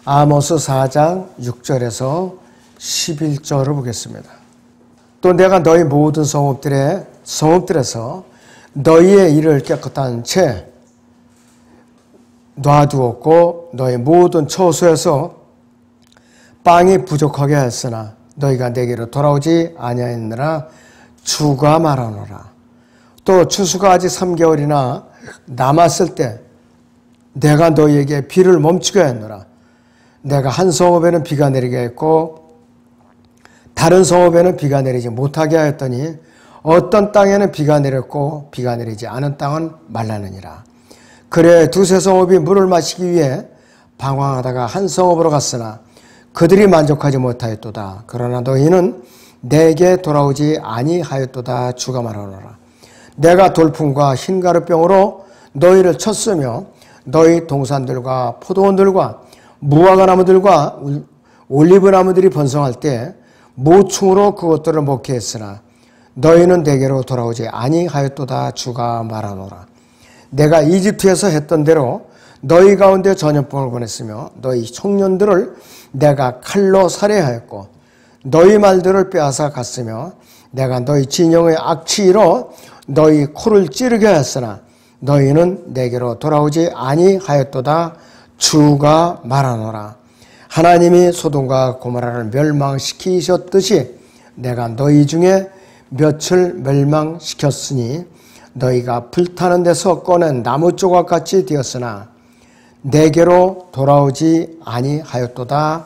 아모스 4장 6절에서 11절을 보겠습니다. 또 내가 너희 모든 성읍들에서 너희의 일을 깨끗한 채 놔두었고 너희 모든 처소에서 빵이 부족하게 하였으나 너희가 내게로 돌아오지 아니하였느라 주가 말하노라. 또 추수가 아직 3개월이나 남았을 때 내가 너희에게 비를 멈추게 하였노라. 내가 한 성읍에는 비가 내리게 했고 다른 성읍에는 비가 내리지 못하게 하였더니 어떤 땅에는 비가 내렸고 비가 내리지 않은 땅은 말라느니라. 그래 두세 성읍이 물을 마시기 위해 방황하다가 한 성읍으로 갔으나 그들이 만족하지 못하였도다. 그러나 너희는 내게 돌아오지 아니하였도다. 주가 말하노라. 내가 돌풍과 흰가루병으로 너희를 쳤으며 너희 동산들과 포도원들과 무화과 나무들과 올리브 나무들이 번성할 때 모충으로 그것들을 먹게 했으나 너희는 내게로 돌아오지 아니하였도다. 주가 말하노라. 내가 이집트에서 했던 대로 너희 가운데 전염병을 보냈으며 너희 청년들을 내가 칼로 살해하였고 너희 말들을 빼앗아 갔으며 내가 너희 진영의 악취로 너희 코를 찌르게 하였으나 너희는 내게로 돌아오지 아니하였도다. 주가 말하노라. 하나님이 소돔과 고모라를 멸망시키셨듯이 내가 너희 중에 몇을 멸망시켰으니 너희가 불타는 데서 꺼낸 나무 조각같이 되었으나 내게로 돌아오지 아니하였도다.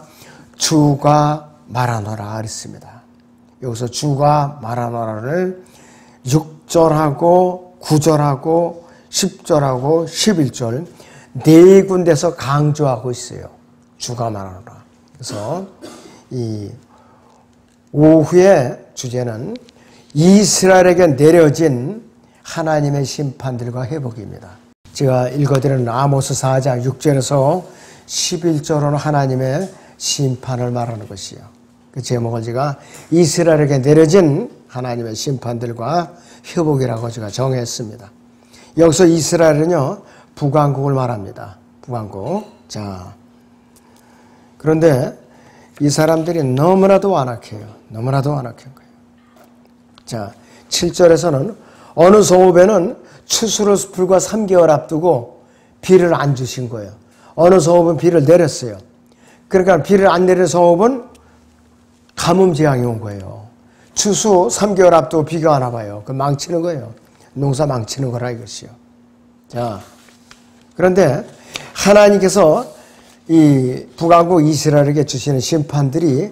주가 말하노라 그랬습니다. 여기서 주가 말하노라를 6절하고 9절하고 10절하고 11절 네 군데서 강조하고 있어요. 주가 말하노라. 그래서 이 오후의 주제는 이스라엘에게 내려진 하나님의 심판들과 회복입니다. 제가 읽어드리는 아모스 4장 6절에서 11절은 하나님의 심판을 말하는 것이요. 그 제목을 제가 이스라엘에게 내려진 하나님의 심판들과 회복이라고 제가 정했습니다. 여기서 이스라엘은요, 북왕국을 말합니다. 북왕국. 자, 그런데 이 사람들이 너무나도 완악해요. 너무나도 완악한 거예요. 자, 7절에서는 어느 성읍에는 추수를 불과 3개월 앞두고 비를 안 주신 거예요. 어느 성읍은 비를 내렸어요. 그러니까 비를 안 내린 성읍은 가뭄 재앙이 온 거예요. 추수 3개월 앞두고 비가 안 와봐요. 그 망치는 거예요. 농사 망치는 거라 이것이요. 자, 그런데 하나님께서 이 북왕국 이스라엘에게 주시는 심판들이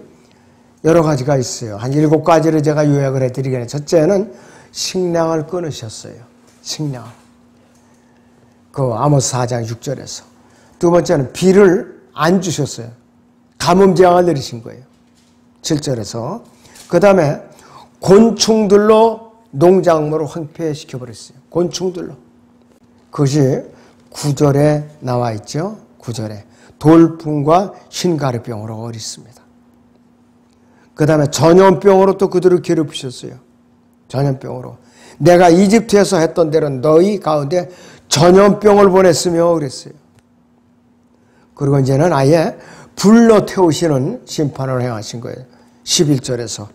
여러 가지가 있어요. 한 7가지를 제가 요약을 해드리겠는데, 첫째는 식량을 끊으셨어요. 식량. 그 아모스 4장 6절에서. 두 번째는 비를 안 주셨어요. 가뭄 재앙을 내리신 거예요. 7절에서. 그 다음에 곤충들로 농작물을 황폐시켜버렸어요. 곤충들로. 그것이 9절에 나와 있죠. 9절에. 돌풍과 흰가루병으로 어렸습니다. 그 다음에 전염병으로 또 그들을 괴롭히셨어요. 전염병으로. 내가 이집트에서 했던 대로 너희 가운데 전염병을 보냈으며 그랬어요. 그리고 이제는 아예 불로 태우시는 심판을 행하신 거예요. 11절에서.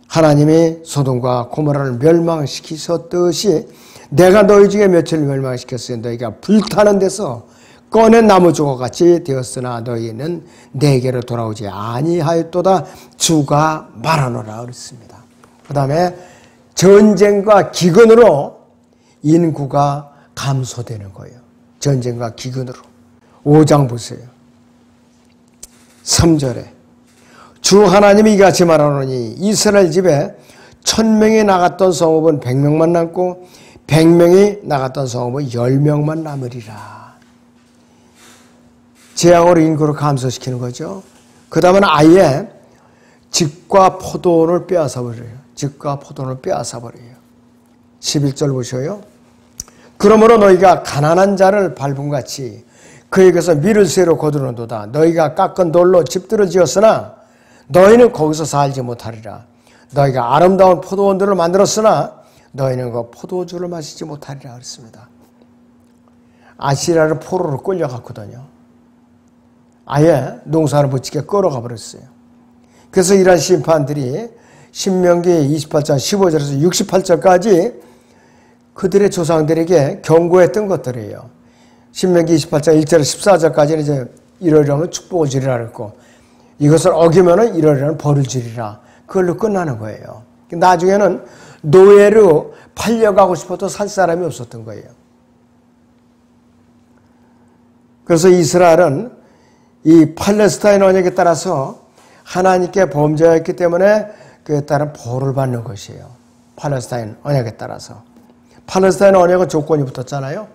하나님이 소돔과 고모라를 멸망시키셨듯이 내가 너희 중에 며칠 멸망시켰어요. 너희가 불타는 데서 꺼낸 나무 조각같이 되었으나 너희는 내게로 돌아오지 아니하였도다. 주가 말하노라 그랬습니다. 그 다음에 전쟁과 기근으로 인구가 감소되는 거예요. 전쟁과 기근으로. 5장 보세요. 3절에 주 하나님이 이같이 말하노니 이스라엘 집에 1000명이 나갔던 성읍은 100명만 남고 100명이 나갔던 성읍은 10명만 남으리라. 재앙으로 인구를 감소시키는 거죠. 그 다음은 아예 즙과 포도원을 빼앗아 버려요. 즙과 포도원을 빼앗아 버려요. 11절 보셔요. 그러므로 너희가 가난한 자를 밟음같이 그에게서 밀을 쇠로 거두는도다. 너희가 깎은 돌로 집들을 지었으나 너희는 거기서 살지 못하리라. 너희가 아름다운 포도원들을 만들었으나 너희는 그 포도주를 마시지 못하리라 그랬습니다. 아시라를 포로로 끌려갔거든요. 아예 농사를 못짓게 끌어가 버렸어요. 그래서 이러한 심판들이 신명기 28장 15절에서 68절까지 그들의 조상들에게 경고했던 것들이에요. 신명기 28장 1절에서 14절까지는 이제 이러려면 축복을 주리라 그랬고, 이것을 어기면은 이러려면 벌을 주리라. 그걸로 끝나는 거예요. 나중에는 노예로 팔려가고 싶어도 살 사람이 없었던 거예요. 그래서 이스라엘은 이 팔레스타인 언약에 따라서 하나님께 범죄했기 때문에 그에 따른 벌을 받는 것이에요. 팔레스타인 언약에 따라서. 팔레스타인 언약은 조건이 붙었잖아요.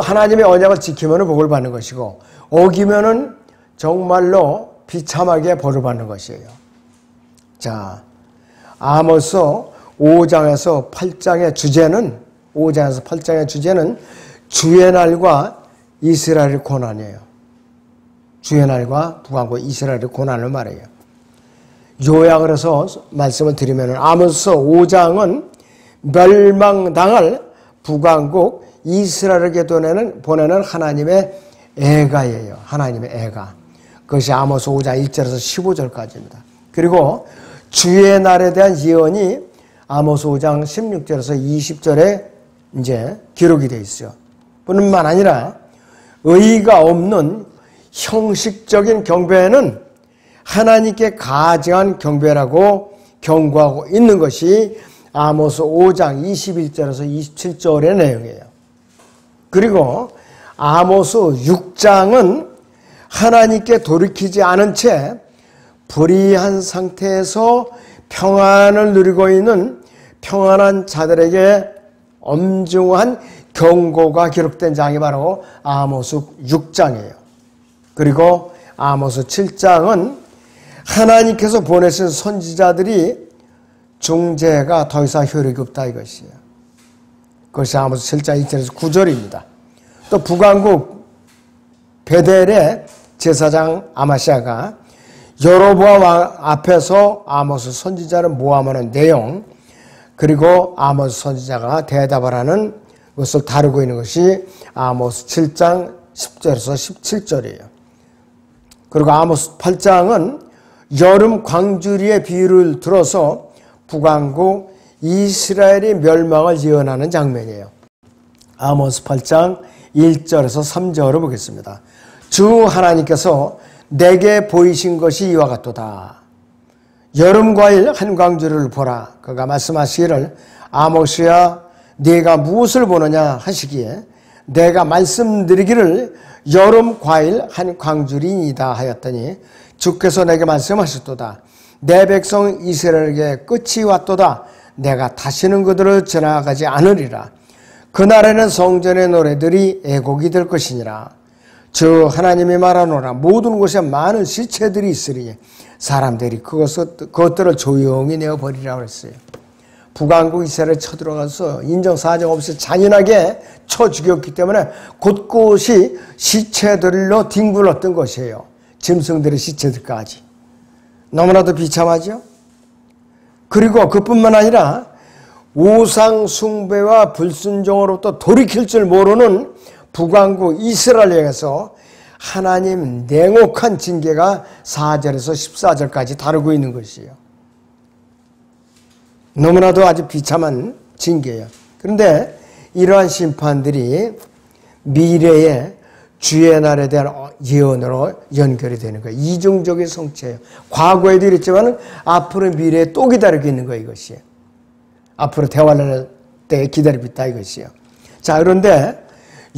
하나님의 언약을 지키면 복을 받는 것이고, 어기면은 정말로 비참하게 벌을 받는 것이에요. 자, 아모스 5장에서 8장의 주제는, 5장에서 8장의 주제는 주의 날과 이스라엘의 고난이에요. 주의 날과 북왕국 이스라엘의 고난을 말해요. 요약을 해서 말씀을 드리면 아모스 5장은 멸망당할 북왕국 이스라엘에게 보내는 하나님의 애가예요. 하나님의 애가. 그것이 아모스 5장 1절에서 15절까지입니다. 그리고 주의 날에 대한 예언이 아모스 5장 16절에서 20절에 이제 기록이 되어 있어요. 뿐만 아니라 의의가 없는 형식적인 경배는 하나님께 가증한 경배라고 경고하고 있는 것이 아모스 5장 21절에서 27절의 내용이에요. 그리고 아모스 6장은 하나님께 돌이키지 않은 채 불의한 상태에서 평안을 누리고 있는 평안한 자들에게 엄중한 경고가 기록된 장이 바로 아모스 6장이에요. 그리고 아모스 7장은 하나님께서 보내신 선지자들이 중재가 더 이상 효력이 없다 이것이에요. 그것이 아모스 7장 1절에서 9절입니다. 또 북왕국 베델의 제사장 아마시아가 여로보암 앞에서 아모스 선지자를 모함하는 내용, 그리고 아모스 선지자가 대답을 하는 것을 다루고 있는 것이 아모스 7장 10절에서 17절이에요. 그리고 아모스 8장은 여름 광주리의 비유를 들어서 북왕국 이스라엘의 멸망을 예언하는 장면이에요. 아모스 8장 1절에서 3절을 보겠습니다. 주 하나님께서 내게 보이신 것이 이와 같도다. 여름과일 한 광주를 보라. 그가 말씀하시기를 아모스야 네가 무엇을 보느냐 하시기에 내가 말씀드리기를 여름 과일 한 광주리이다 하였더니 주께서 내게 말씀하셨도다. 내 백성 이스라엘에게 끝이 왔도다. 내가 다시는 그들을 지나가지 않으리라. 그날에는 성전의 노래들이 애곡이 될 것이니라. 주 하나님이 말하노라. 모든 곳에 많은 시체들이 있으리니 사람들이 그것들을 조용히 내어버리라고 했어요. 북왕국 이스라엘에 쳐들어가서 인정사정 없이 잔인하게 쳐 죽였기 때문에 곳곳이 시체들로 뒹굴었던 것이에요. 짐승들의 시체들까지. 너무나도 비참하죠? 그리고 그뿐만 아니라 우상 숭배와 불순종으로부터 돌이킬 줄 모르는 북왕국 이스라엘을 향해서 하나님 냉혹한 징계가 4절에서 14절까지 다루고 있는 것이에요. 너무나도 아주 비참한 징계예요. 그런데 이러한 심판들이 미래의 주의 날에 대한 예언으로 연결이 되는 거예요. 이중적인 성취예요. 과거에도 이랬지만 앞으로 미래에 또 기다리고 있는 거예요. 이것이. 앞으로 대환란 때 기다리고 있다 이것이에요. 자, 그런데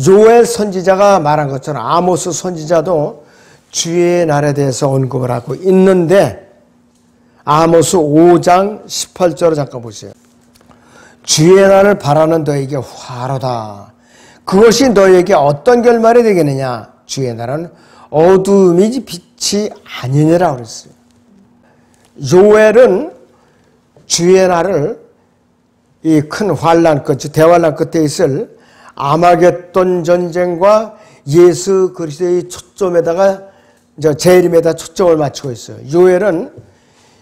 요엘 선지자가 말한 것처럼 아모스 선지자도 주의 날에 대해서 언급을 하고 있는데 아모스 5장 18절을 잠깐 보세요. 주의 날을 바라는 너에게 화로다. 그것이 너에게 어떤 결말이 되겠느냐. 주의 날은 어둠이지 빛이 아니니라 그랬어요. 요엘은 주의 날을 이 큰 환란 끝, 대환란 끝에 있을 아마겟돈 전쟁과 예수 그리스도의 초점에다가 재림에다 초점을 맞추고 있어요. 요엘은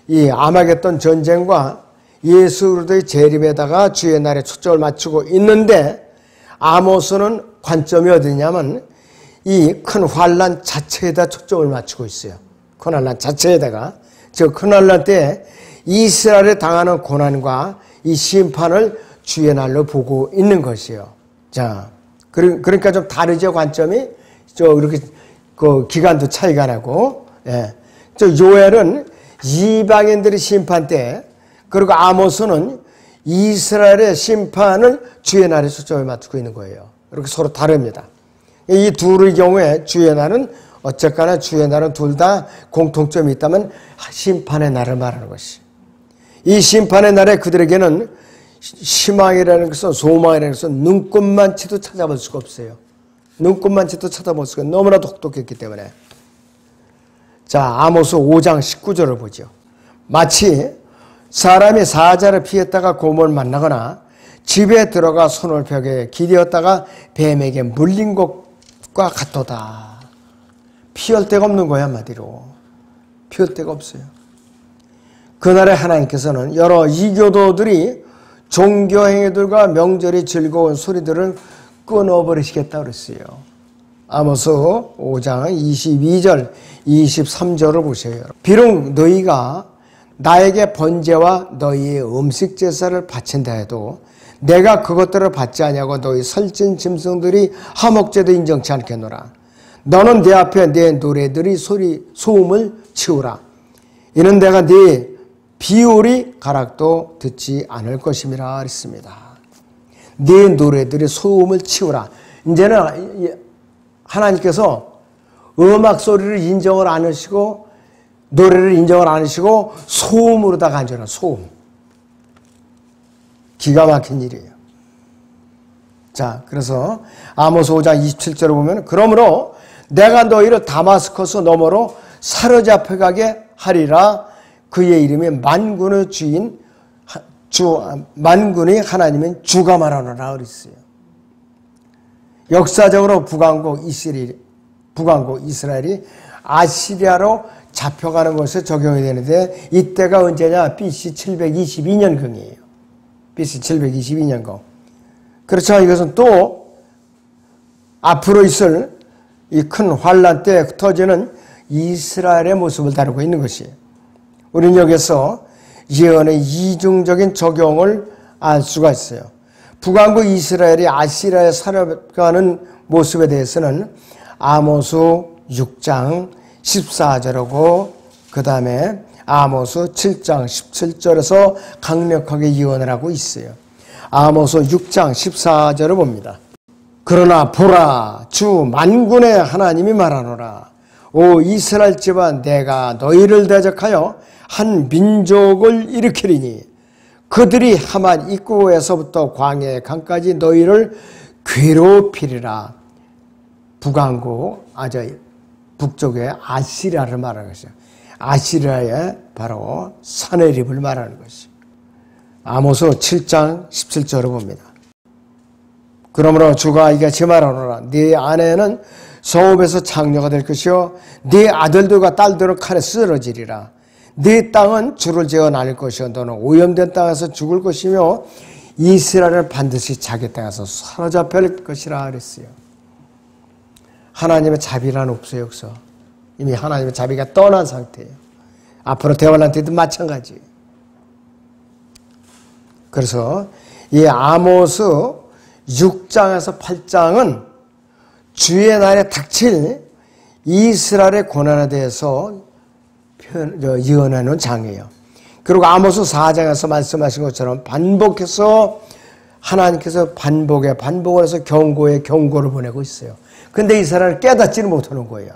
이 아마겟돈 전쟁과 예수 그리스도의 재림에다가 주의 날에 초점을 맞추고 있는데 아모스는 관점이 어디냐면 이 큰 환란 자체에다 초점을 맞추고 있어요. 큰 환란 자체에다가. 저 큰 환란 때 이스라엘에 당하는 고난과 이 심판을 주의 날로 보고 있는 것이에요. 자, 그러니까 좀 다르죠, 관점이? 이렇게, 기간도 차이가 나고, 예. 요엘은 이방인들의 심판 때, 그리고 아모스는 이스라엘의 심판을 주의 날에 초점을 맞추고 있는 거예요. 이렇게 서로 다릅니다. 이 둘의 경우에 주의 날은 어쨌거나 주의 날은 둘 다 공통점이 있다면 심판의 날을 말하는 것이. 이 심판의 날에 그들에게는 희망이라는 것은 소망이라는 것은 눈꽃만치도 찾아볼 수가 없어요. 눈꽃만치도 찾아볼 수가 너무나도 혹독했기 때문에. 자, 아모스 5장 19절을 보죠. 마치 사람이 사자를 피했다가 곰을 만나거나 집에 들어가 손을 벽에 기대었다가 뱀에게 물린 것과 같도다. 피할 데가 없는 거야, 한마디로. 피할 데가 없어요. 그날에 하나님께서는 여러 이교도들이 종교행위들과 명절이 즐거운 소리들을 끊어버리시겠다 그랬어요. 아모스 5장 22절, 23절을 보세요. 비록 너희가 나에게 번제와 너희의 음식 제사를 바친다 해도 내가 그것들을 받지 아니하고 너희 살찐 짐승들이 화목제도 인정치 않겠노라. 너는 내 앞에 내 노래들이 소음을 치우라. 이는 내가 네 비오리 가락도 듣지 않을 것임이라 했습니다. 네 노래들이 소음을 치우라. 이제는 하나님께서 음악 소리를 인정을 안 하시고 노래를 인정을 안 하시고 소음으로다가 앉아라. 소음. 기가 막힌 일이에요. 자, 그래서 아모스 5장 27절을 보면 그러므로 내가 너희를 다마스커스 너머로 사로잡혀가게 하리라. 그의 이름이 만군의 주인 만군의 하나님인 주가 말하노라 그랬어요. 역사적으로 북왕국 이스라엘이 아시리아로 잡혀가는 것에 적용이 되는데 이때가 언제냐? BC 722년경이에요. BC 722년경. 그렇지만 이것은 또 앞으로 있을 이 큰 환란 때 흩어지는 이스라엘의 모습을 다루고 있는 것이에요. 우리는 여기서 예언의 이중적인 적용을 알 수가 있어요. 북왕국 이스라엘이 아시리아에 살아가는 모습에 대해서는 아모스 6장 14절하고 그 다음에 아모스 7장 17절에서 강력하게 예언을 하고 있어요. 아모스 6장 14절을 봅니다. 그러나 보라, 주 만군의 하나님이 말하노라. 오 이스라엘 집아, 내가 너희를 대적하여 한 민족을 일으키리니 그들이 하만 입구에서부터 광야의 강까지 너희를 괴롭히리라. 북왕국, 북쪽의 아시리아를 말하는 것이죠. 아시리아의 바로 사내립을 말하는 것이죠. 아모스 7장 17절을 봅니다. 그러므로 주가 이같이 말하노라. 네 아내는 성읍에서 창녀가 될 것이요 네 아들들과 딸들은 칼에 쓰러지리라. 네 땅은 줄을 지어 나눌 것이요 너는 오염된 땅에서 죽을 것이며 이스라엘은 반드시 자기 땅에서 사로잡힐 것이라 그랬어요. 하나님의 자비란 없어요, 없어. 이미 하나님의 자비가 떠난 상태예요. 앞으로 대환란 때도 마찬가지예요. 그래서 이 아모스 6장에서 8장은 주의 날에 닥칠 이스라엘의 고난에 대해서 예언하는 장이에요. 그리고 아모스 4장에서 말씀하신 것처럼 반복해서 하나님께서 반복을 해서 경고에 경고를 보내고 있어요. 근데 이스라엘을 깨닫지는 못하는 거예요.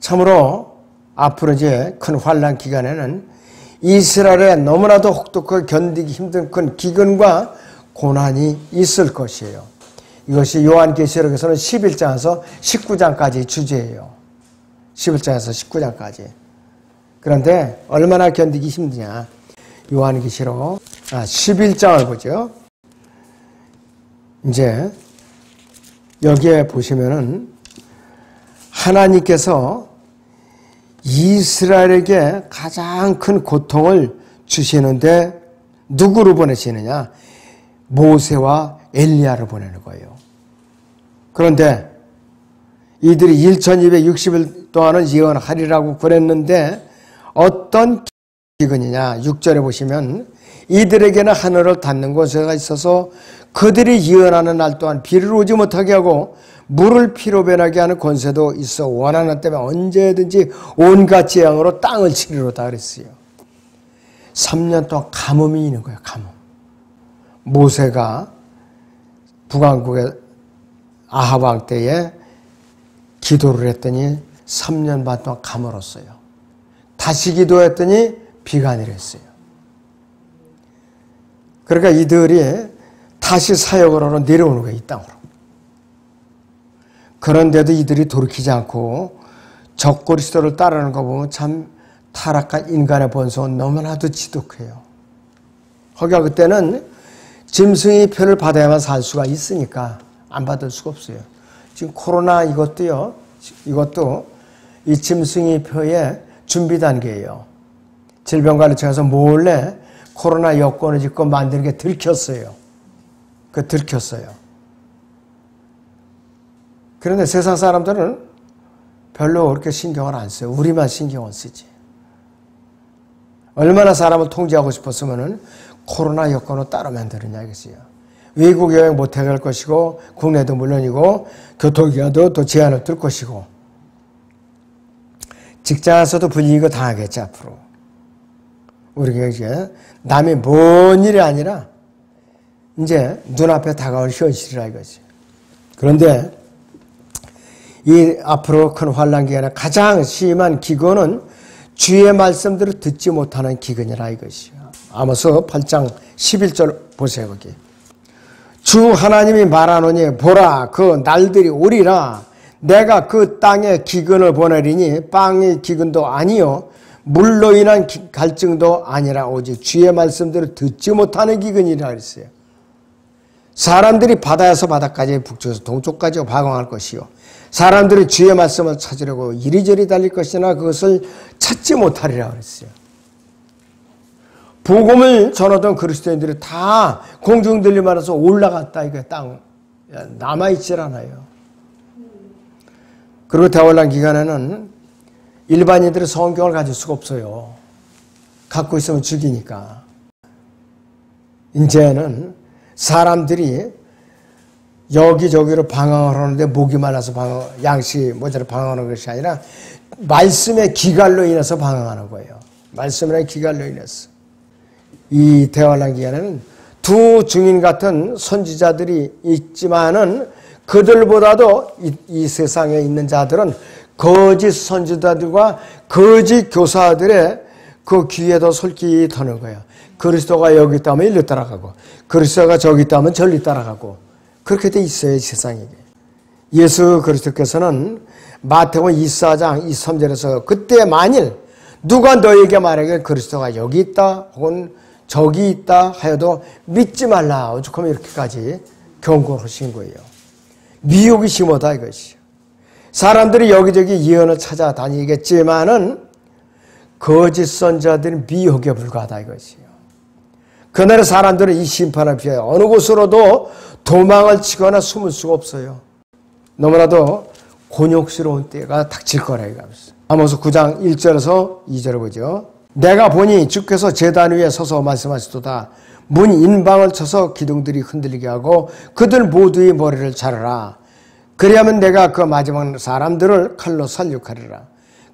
참으로 앞으로 이제 큰 환란 기간에는 이스라엘에 너무나도 혹독하게 견디기 힘든 큰 기근과 고난이 있을 것이에요. 이것이 요한계시록에서는 11장에서 19장까지 주제예요. 11장에서 19장까지. 그런데 얼마나 견디기 힘드냐. 요한계시록 11장을 보죠. 이제 여기에 보시면은 하나님께서 이스라엘에게 가장 큰 고통을 주시는데 누구를 보내시느냐? 모세와 엘리야를 보내는 거예요. 그런데 이들이 1260일 동안은 예언하리라고 그랬는데 어떤 기근이냐. 6절에 보시면 이들에게는 하늘을 닫는 곳에가 있어서 그들이 예언하는 날 동안 비를 오지 못하게 하고 물을 피로 변하게 하는 권세도 있어 원하는 때면 언제든지 온갖 재앙으로 땅을 치리로다 그랬어요. 3년 동안 가뭄이 있는 거예요. 가뭄. 모세가 북왕국의 아합 왕 때에 기도를 했더니 3년 반 동안 가물었어요. 다시 기도했더니 비가 내렸어요. 그러니까 이들이 다시 사역으로 내려오는 거예요. 이 땅으로. 그런데도 이들이 돌이키지 않고 적그리스도를 따르는 거 보면 참 타락한 인간의 본성은 너무나도 지독해요. 거기가 그때는 짐승의 표를 받아야만 살 수가 있으니까 안 받을 수가 없어요. 지금 코로나 이것도요. 이것도 이 짐승의 표의 준비 단계예요. 질병관리청에서 몰래 코로나 여권을 짓고 만드는 게 들켰어요. 들켰어요. 그런데 세상 사람들은 별로 그렇게 신경을 안 써요. 우리만 신경을 쓰지. 얼마나 사람을 통제하고 싶었으면 코로나 여권을 따로 만드느냐 이것이요. 외국 여행 못해 갈 것이고 국내도 물론이고 교통기관도 또 제한을 둘 것이고 직장에서도 불이익을 당하겠지 앞으로. 우리가 이제 남이 뭔 일이 아니라 이제 눈앞에 다가올 현실이라 이거지. 그런데 이 앞으로 큰 환란 기간에 가장 심한 기근은 주의 말씀들을 듣지 못하는 기근이라 이것이요. 아모스 8장 11절 보세요. 거기. 주 하나님이 말하노니 보라 그 날들이 오리라. 내가 그 땅에 기근을 보내리니 빵의 기근도 아니요 물로 인한 갈증도 아니라 오직 주의 말씀들을 듣지 못하는 기근이라 그랬어요. 사람들이 바다에서 바다까지 북쪽에서 동쪽까지 방황할 것이요 사람들이 주의 말씀을 찾으려고 이리저리 달릴 것이나 그것을 찾지 못하리라 그랬어요. 복음을 전하던 그리스도인들이 다 공중 들리면서 올라갔다 이거 땅 남아있질 않아요. 그리고 대환란 기간에는 일반인들은 성경을 가질 수가 없어요. 갖고 있으면 죽이니까. 이제는 사람들이 여기저기로 방황을 하는데 목이 말라서 양식이 모자라 방황하는 것이 아니라 말씀의 기갈로 인해서 방황하는 거예요. 말씀의 기갈로 인해서. 이 대환란 기간에는 두 증인 같은 선지자들이 있지만은 그들보다도 이 세상에 있는 자들은 거짓 선지자들과 거짓 교사들의 그 귀에 더 솔깃히 터는 거예요. 그리스도가 여기 있다면 일로 따라가고 그리스도가 저기 있다면 저리 따라가고 그렇게 돼 있어요. 세상에. 예수 그리스도께서는 마태복음 24장 23절에서 그때 만일 누가 너에게 말하기를 그리스도가 여기 있다 혹은 저기 있다 하여도 믿지 말라. 오죽하면 이렇게까지 경고하신 거예요. 미혹이 심하다 이것이요. 사람들이 여기저기 예언을 찾아다니겠지만은 거짓 선자들은 미혹에 불과하다 이것이요. 그날의 사람들은 이 심판을 피하여 어느 곳으로도 도망을 치거나 숨을 수가 없어요. 너무나도 곤욕스러운 때가 닥칠 거라 이거면서. 아모스 9장 1절에서 2절을 보죠. 내가 보니 주께서 제단 위에 서서 말씀하시도다. 문 인방을 쳐서 기둥들이 흔들리게 하고 그들 모두의 머리를 자르라. 그리하면 내가 그 마지막 사람들을 칼로 살육하리라.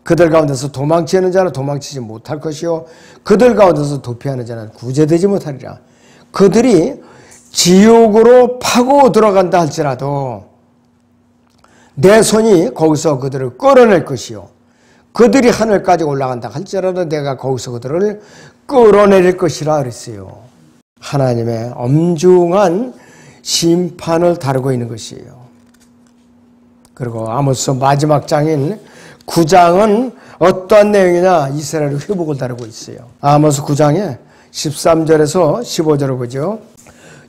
그들 가운데서 도망치는 자는 도망치지 못할 것이요 그들 가운데서 도피하는 자는 구제되지 못하리라. 그들이 지옥으로 파고 들어간다 할지라도 내 손이 거기서 그들을 끌어낼 것이요 그들이 하늘까지 올라간다 할지라도 내가 거기서 그들을 끌어내릴 것이라 그랬어요. 하나님의 엄중한 심판을 다루고 있는 것이에요. 그리고 아모스 마지막 장인 9장은 어떠한 내용이냐 이스라엘의 회복을 다루고 있어요. 아모스 9장에 13절에서 15절을 보죠.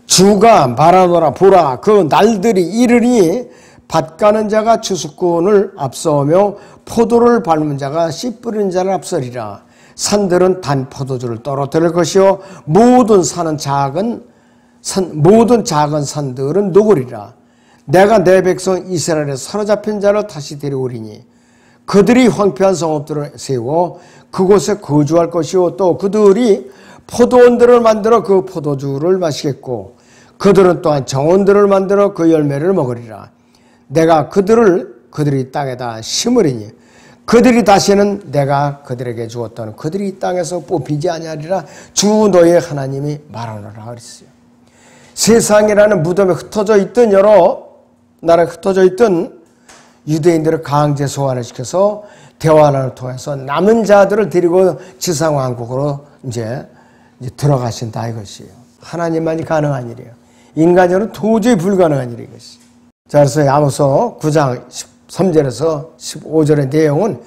주가 말하노라 보라 그 날들이 이르니 밭 가는 자가 추수꾼을 앞서오며 포도를 밟는 자가 씨 뿌리는 자를 앞서리라. 산들은 단 포도주를 떨어뜨릴 것이요 모든 작은 산들은 녹으리라. 내가 내 백성 이스라엘에 사로잡힌 자를 다시 데려오리니 그들이 황폐한 성읍들을 세워 그곳에 거주할 것이요 또 그들이 포도원들을 만들어 그 포도주를 마시겠고 그들은 또한 정원들을 만들어 그 열매를 먹으리라. 내가 그들이 땅에다 심으리니 그들이 다시는 내가 그들에게 주었던 그들이 이 땅에서 뽑히지 아니하리라. 주 너의 하나님이 말하노라 그랬어요. 세상이라는 무덤에 흩어져 있던 여러 나라에 흩어져 있던 유대인들을 강제 소환을 시켜서 대화를 통해서 남은 자들을 데리고 지상왕국으로 이제 들어가신다 이것이에요. 하나님만이 가능한 일이에요. 인간적으로 도저히 불가능한 일이 이것이에요. 자, 그래서 아모스 9장 13절에서 15절의 내용은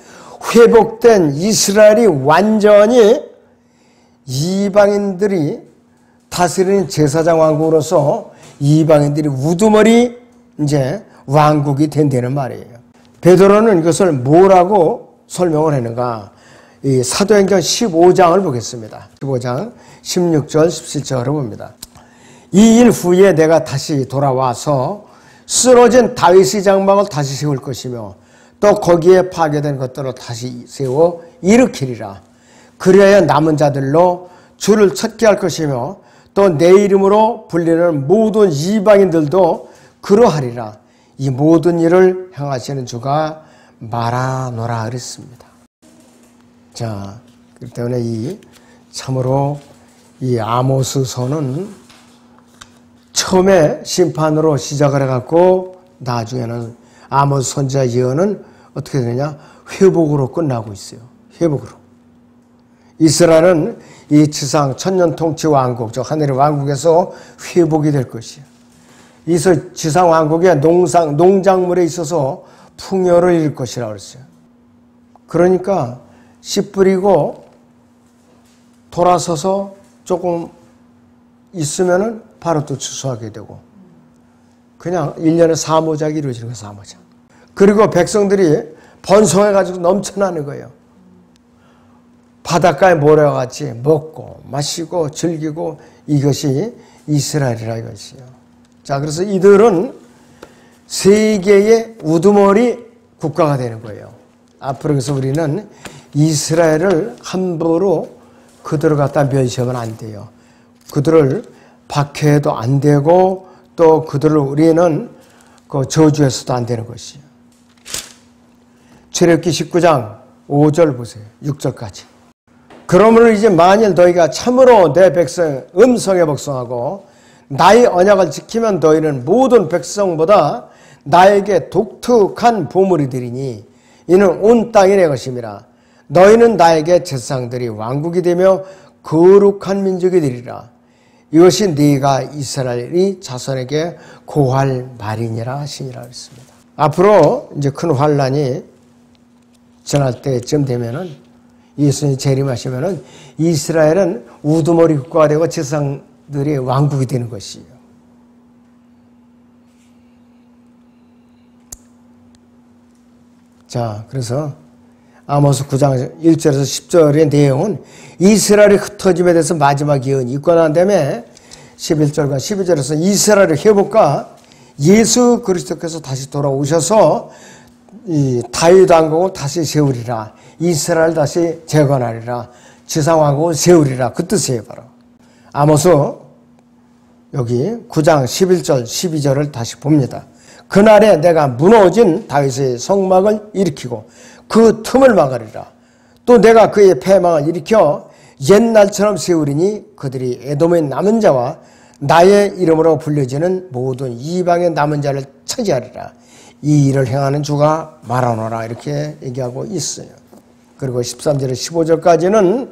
회복된 이스라엘이 완전히 이방인들이 다스리는 제사장 왕국으로서 이방인들이 우두머리 이제 왕국이 된다는 말이에요. 베드로는 이것을 뭐라고 설명을 했는가? 이 사도행전 15장을 보겠습니다. 15장 16절 17절을 봅니다. 이 일 후에 내가 다시 돌아와서 쓰러진 다윗의 장막을 다시 세울 것이며 또 거기에 파괴된 것들을 다시 세워 일으키리라. 그리하여 남은 자들로 주를 찾게 할 것이며 또 내 이름으로 불리는 모든 이방인들도 그러하리라. 이 모든 일을 행하시는 주가 말하노라 그랬습니다. 자, 그렇기 때문에 참으로 이 아모스서는 처음에 심판으로 시작을 해갖고 나중에는 아모스 선지자 예언은 어떻게 되느냐? 회복으로 끝나고 있어요. 회복으로. 이스라엘은 이 지상 천년 통치 왕국, 저 하늘의 왕국에서 회복이 될 것이에요. 이 지상 왕국의 농작물에 있어서 풍요를 이룰 것이라고 그랬어요. 그러니까 씨 뿌리고 돌아서서 조금 있으면은 바로 또 추수하게 되고 그냥 1년에 사모작이 이루어지는 거예요. 사모작. 그리고 백성들이 번성해가지고 넘쳐나는 거예요. 바닷가에 모래같이 먹고 마시고 즐기고 이것이 이스라엘이라 이것이요. 자, 그래서 이들은 세계의 우두머리 국가가 되는 거예요. 앞으로 그래서 우리는 이스라엘을 함부로 그들을 갖다 멸시하면 안 돼요. 그들을 박해해도 안 되고 또 그들을 우리는 저주해서도 안 되는 것이에요. 출애굽기 19장 5절 보세요. 6절까지. 그러므로 이제 만일 너희가 참으로 내 백성 음성에 복종하고 나의 언약을 지키면 너희는 모든 백성보다 나에게 독특한 보물이 되리니 이는 온 땅이 내 것임이라. 너희는 나에게 제사장들이 왕국이 되며 거룩한 민족이 되리라. 이것이 네가 이스라엘이 자손에게 고할 말이니라 하시니라 했습니다. 앞으로 이제 큰 환란이 전할 때쯤 되면은 예수님이 재림하시면은 이스라엘은 우두머리 국가가 되고 제사장들이 왕국이 되는 것이에요. 자, 그래서 아모스 9장 1절에서 10절의 내용은 이스라엘의 흩어짐에 대해서 마지막 예언이 있고 난 다음에 11절과 12절에서 이스라엘의 회복과 예수 그리스도께서 다시 돌아오셔서 이 다윗 왕국을 다시 세우리라. 이스라엘 다시 재건하리라. 지상왕국을 세우리라. 그 뜻이에요. 바로 아모스 여기 9장 11절 12절을 다시 봅니다. 그날에 내가 무너진 다윗의 성막을 일으키고 그 틈을 막으리라. 또 내가 그의 패망을 일으켜 옛날처럼 세우리니 그들이 에돔의 남은 자와 나의 이름으로 불려지는 모든 이방의 남은 자를 차지하리라. 이 일을 행하는 주가 말하노라. 이렇게 얘기하고 있어요. 그리고 13절에서 15절까지는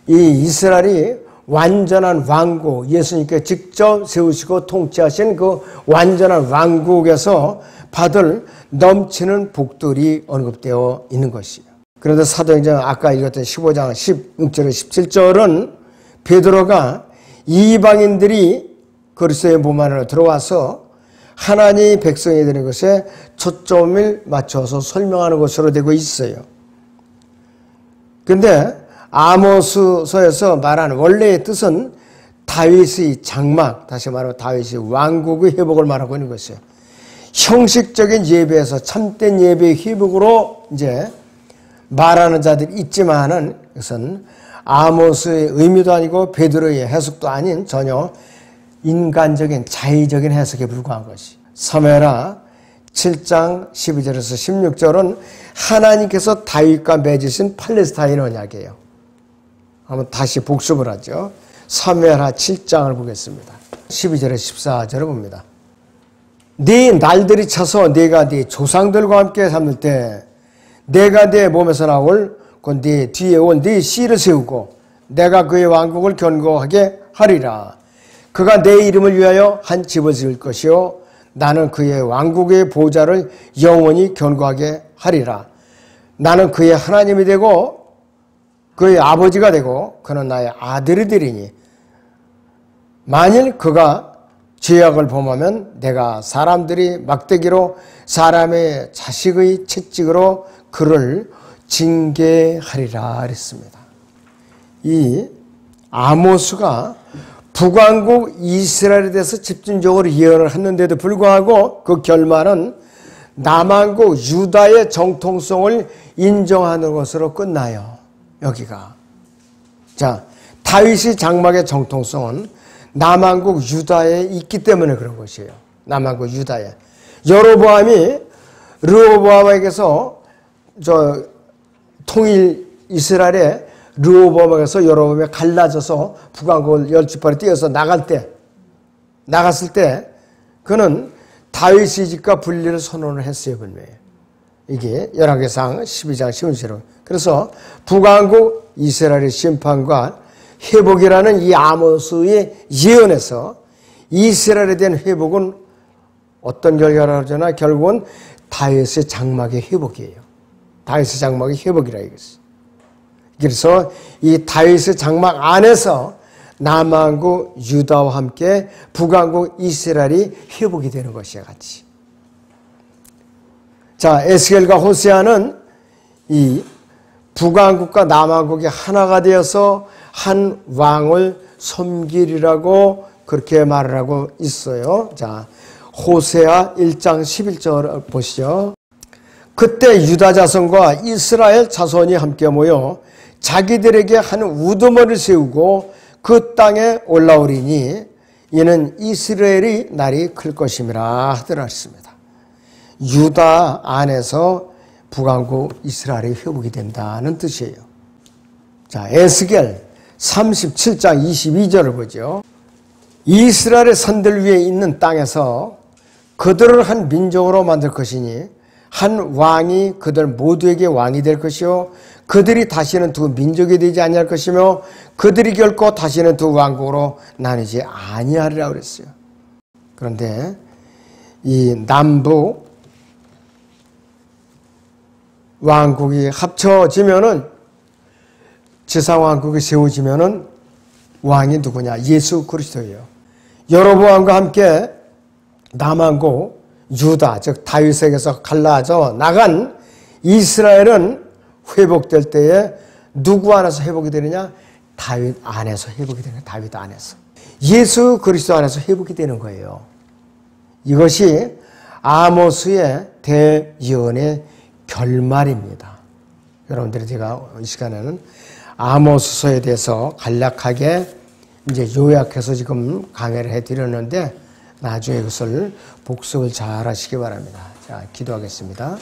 이 이스라엘이 완전한 왕국, 예수님께 직접 세우시고 통치하신 그 완전한 왕국에서 받을 넘치는 복들이 언급되어 있는 것이에요. 그런데 사도행전 아까 읽었던 15장 16절에서 17절은 베드로가 이방인들이 그리스도의 몸 안으로 들어와서 하나님의 백성이 되는 것에 초점을 맞춰서 설명하는 것으로 되고 있어요. 그런데 아모스서에서 말하는 원래의 뜻은 다윗의 장막, 다시 말하면 다윗의 왕국의 회복을 말하고 있는 것이에요. 형식적인 예배에서 참된 예배의 회복으로 이제 말하는 자들이 있지만은 이것은 아모스의 의미도 아니고 베드로의 해석도 아닌 전혀 인간적인 자의적인 해석에 불과한 것이. 사무엘하 7장 12절에서 16절은 하나님께서 다윗과 맺으신 팔레스타인 언약이에요. 한번 다시 복습을 하죠. 사무엘하 7장을 보겠습니다. 12절에 14절을 봅니다. 네 날들이 차서 네가 네 조상들과 함께 삼을 때 내가 네 몸에서 나올 네 뒤에 온 네 씨를 세우고 내가 그의 왕국을 견고하게 하리라. 그가 내 이름을 위하여 한 집을 지을 것이요 나는 그의 왕국의 보좌를 영원히 견고하게 하리라. 나는 그의 하나님이 되고 그의 아버지가 되고 그는 나의 아들이 되리니 만일 그가 죄악을 범하면 내가 사람들이 막대기로 사람의 자식의 채찍으로 그를 징계하리라 그랬습니다. 이 아모스가 북왕국 이스라엘에 대해서 집중적으로 예언을 했는데도 불구하고 그 결말은 남왕국 유다의 정통성을 인정하는 것으로 끝나요. 여기가. 자, 다윗의 장막의 정통성은 남왕국 유다에 있기 때문에 그런 것이에요. 남왕국 유다에. 여로보암이 르호보암에게서 통일 이스라엘에 르호보암에게서 여로보암에 갈라져서 북왕국을 10지파로 뛰어서 나갔을 때 그는 다윗의 집과 분리를 선언을 했어요. 분명히. 이게 열왕기상 12장 12절로. 그래서 북왕국 이스라엘의 심판과 회복이라는 이 아모스의 예언에서 이스라엘에 대한 회복은 어떤 결과를 하잖아. 결국은 다윗의 장막의 회복이에요. 다윗의 장막의 회복이라 이거지. 그래서 이 다윗의 장막 안에서 남왕국 유다와 함께 북왕국 이스라엘이 회복이 되는 것이야 같이. 자, 에스겔과 호세아는 이 북왕국과 남왕국이 하나가 되어서 한 왕을 섬기리라고 그렇게 말을 하고 있어요. 자, 호세아 1장 11절 보시죠. 그때 유다 자손과 이스라엘 자손이 함께 모여 자기들에게 한 우두머리를 세우고 그 땅에 올라오리니 이는 이스라엘의 날이 클 것임이라 하더라 했습니다. 유다 안에서 북왕국 이스라엘이 회복이 된다는 뜻이에요. 자, 에스겔 37장 22절을 보죠. 이스라엘의 산들 위에 있는 땅에서 그들을 한 민족으로 만들 것이니 한 왕이 그들 모두에게 왕이 될 것이요 그들이 다시는 두 민족이 되지 아니할 것이며 그들이 결코 다시는 두 왕국으로 나뉘지 아니하리라 그랬어요. 그런데 이 남부 왕국이 합쳐지면은 지상왕국이 세워지면은 왕이 누구냐? 예수 그리스도예요. 여로보암과 함께 남왕국 유다, 즉 다윗에게서 갈라져 나간 이스라엘은 회복될 때에 누구 안에서 회복이 되느냐? 다윗 안에서 회복이 되는 거예요. 다윗 안에서. 예수 그리스도 안에서 회복이 되는 거예요. 이것이 아모스의 대예언의 결말입니다. 여러분들이 제가 이 시간에는 아모스서에 대해서 간략하게 이제 요약해서 지금 강의를 해드렸는데 나중에 그것을 복습을 잘 하시기 바랍니다. 자, 기도하겠습니다.